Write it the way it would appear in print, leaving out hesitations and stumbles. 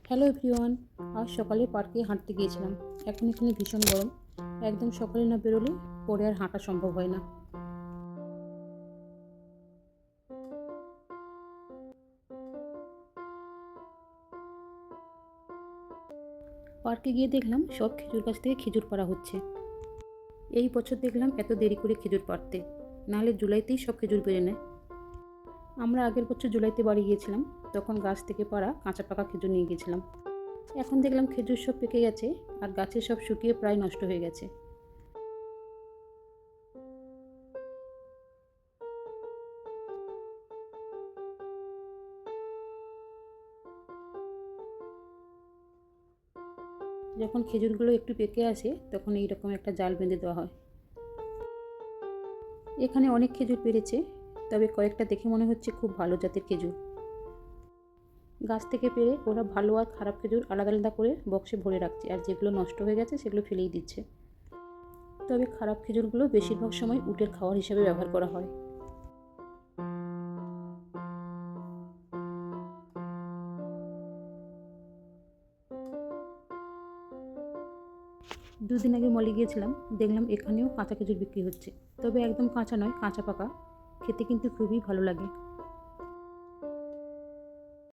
Hello everyone. আজ সকালে পার্কে হাঁটতে গিয়েছিলাম। এখন এখানে ভীষণ গরম। একদম সকালে না বেরোলে পরে আর হাঁটা সম্ভব হয় না। পার্কে গিয়ে দেখলাম সব খেজুর গাছ থেকে খেজুর পাড়া হচ্ছে। এই বছর দেখলাম এত দেরি করে খেজুর পাড়তে, নাহলে জুলাইতেই সব খেজুর পেরে নেয়। আমরা আগের বছর জুলাইতে বাড়ি গিয়েছিলাম, তখন গাছ থেকে পাড়া কাঁচা পাকা খেজুর নিয়ে গেছিলাম। এখন দেখলাম খেজুর সব পেকে গেছে আর গাছে সব শুকিয়ে প্রায় নষ্ট হয়ে গেছে। যখন খেজুরগুলো একটু পেকে আসে তখন এইরকম একটা জাল বেঁধে দেওয়া হয়। এখানে অনেক খেজুর পেরেছে, তবে কয়েকটা দেখে মনে হচ্ছে খুব ভালো জাতের খেজুর। গাছ থেকে পেড়ে ওরা ভালো আর খারাপ খেজুর আলাদা আলাদা করে বক্সে ভরে রাখছে, আর যেগুলো নষ্ট হয়ে গেছে সেগুলো ফেলেই দিচ্ছে। তবে খারাপ খেজুরগুলো বেশিরভাগ সময় উটের খাবার হিসেবে ব্যবহার করা হয়। দুদিন আগে মলে গিয়েছিলাম, দেখলাম এখানেও কাঁচা খেজুর বিক্রি হচ্ছে। তবে একদম কাঁচা নয়, কাঁচা পাকা। খেতে কিন্তু খুবই ভালো লাগে।